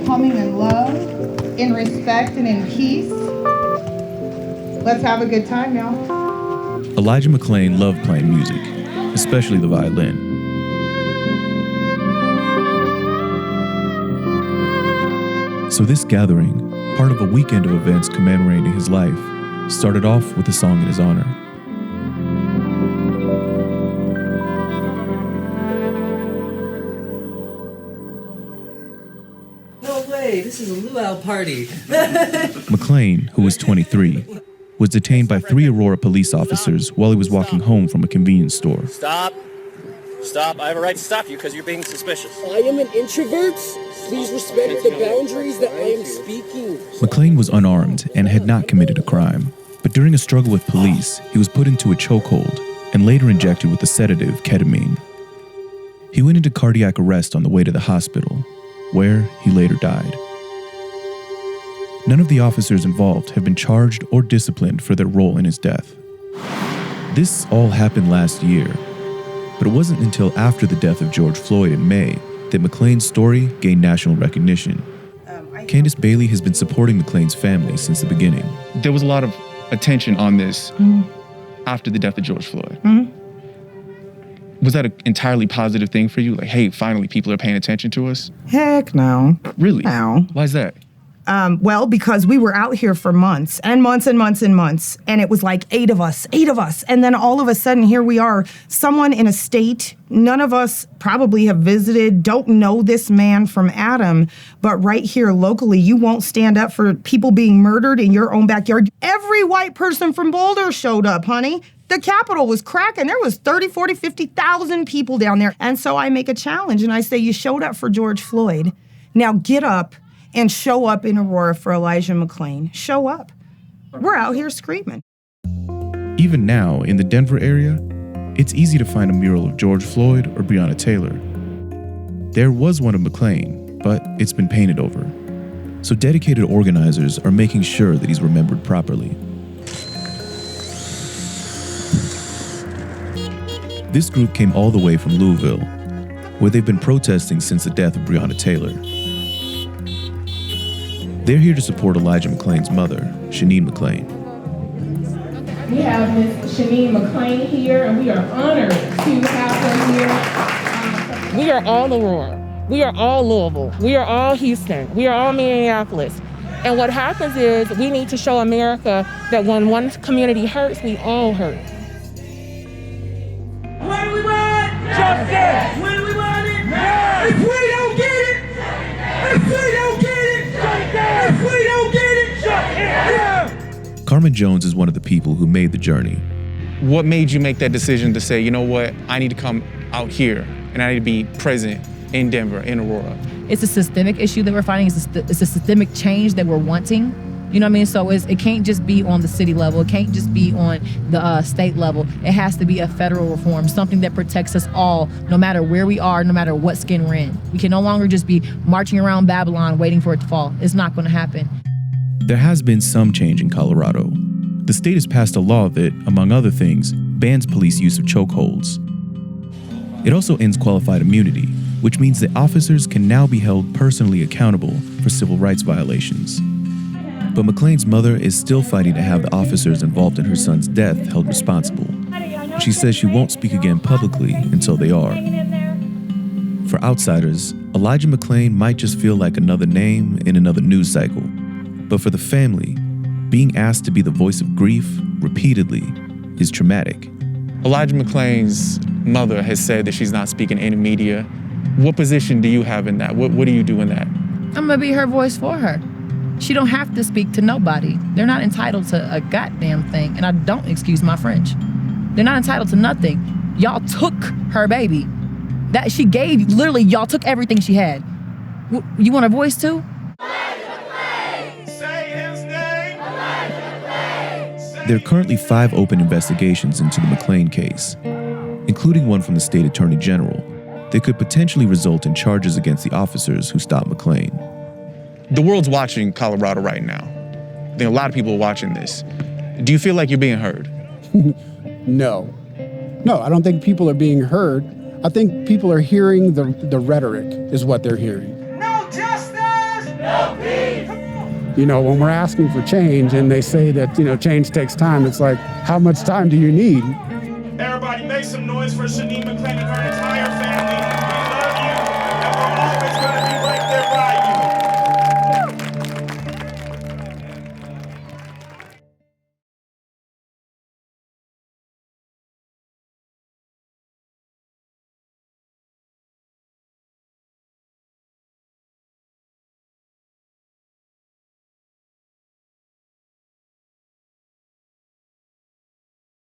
coming in love, in respect, and in peace. Let's have a good time, y'all. Elijah McClain loved playing music, especially the violin. So this gathering, part of a weekend of events commemorating his life, started off with a song in his honor. No way, this is a luau party. McClain, who was 23, was detained by 3 Aurora police officers while he was walking home from a convenience store. Stop. I have a right to stop you because you're being suspicious. I am an introvert. Please respect the boundaries that I am speaking. McClain was unarmed and had not committed a crime. But during a struggle with police, he was put into a chokehold and later injected with the sedative ketamine. He went into cardiac arrest on the way to the hospital, where he later died. None of the officers involved have been charged or disciplined for their role in his death. This all happened last year, but it wasn't until after the death of George Floyd in May that McClain's story gained national recognition. Candace Bailey has been supporting McClain's family since the beginning. There was a lot of attention on this after the death of George Floyd. Was that an entirely positive thing for you? Like, hey, finally people are paying attention to us? Heck no. Really? No. Why is that? Well, because we were out here for months and months and months and months, and it was like 8 of us. And then all of a sudden, here we are, someone in a state none of us probably have visited, don't know this man from Adam, but right here locally, you won't stand up for people being murdered in your own backyard. Every white person from Boulder showed up, honey. The Capitol was cracking. There was 30, 40, 50,000 people down there. And so I make a challenge, and I say, you showed up for George Floyd. Now get up and show up in Aurora for Elijah McClain. Show up. We're out here screaming. Even now, in the Denver area, it's easy to find a mural of George Floyd or Breonna Taylor. There was one of McClain, but it's been painted over. So dedicated organizers are making sure that he's remembered properly. This group came all the way from Louisville, where they've been protesting since the death of Breonna Taylor. They're here to support Elijah McClain's mother, Sheneen McClain. We have Ms. Sheneen McClain here, and we are honored to have her here. We are all Aurora. We are all Louisville. We are all Houston. We are all Minneapolis. And what happens is we need to show America that when one community hurts, we all hurt. What do we want? Justice! When do we want it? Now! If we don't get it! If we don't get it! Justice! If we don't get it! Justice! Carmen Jones is one of the people who made the journey. What made you make that decision to say, you know what, I need to come out here and I need to be present in Denver, in Aurora? It's a systemic issue that we're finding. It's a systemic change that we're wanting. You know what I mean? So it can't just be on the city level. It can't just be on the state level. It has to be a federal reform, something that protects us all, no matter where we are, no matter what skin we're in. We can no longer just be marching around Babylon waiting for it to fall. It's not going to happen. There has been some change in Colorado. The state has passed a law that, among other things, bans police use of chokeholds. It also ends qualified immunity, which means that officers can now be held personally accountable for civil rights violations. But McClain's mother is still fighting to have the officers involved in her son's death held responsible. She says she won't speak again publicly until they are. For outsiders, Elijah McClain might just feel like another name in another news cycle. But for the family, being asked to be the voice of grief repeatedly is traumatic. Elijah McClain's mother has said that she's not speaking to any media. What position do you have in that? What do you do in that? I'm going to be her voice for her. She don't have to speak to nobody. They're not entitled to a goddamn thing. And I don't excuse my French. They're not entitled to nothing. Y'all took her baby. That she gave, literally, y'all took everything she had. You want a voice too? There are currently 5 open investigations into the McClain case, including one from the state attorney general, that could potentially result in charges against the officers who stopped McClain. The world's watching Colorado right now. I think a lot of people are watching this. Do you feel like you're being heard? No, I don't think people are being heard. I think people are hearing the rhetoric is what they're hearing. No justice! No You know, when we're asking for change and they say that, you know, change takes time, it's like, how much time do you need? Everybody make some noise for Sheneen McClain and her entire family.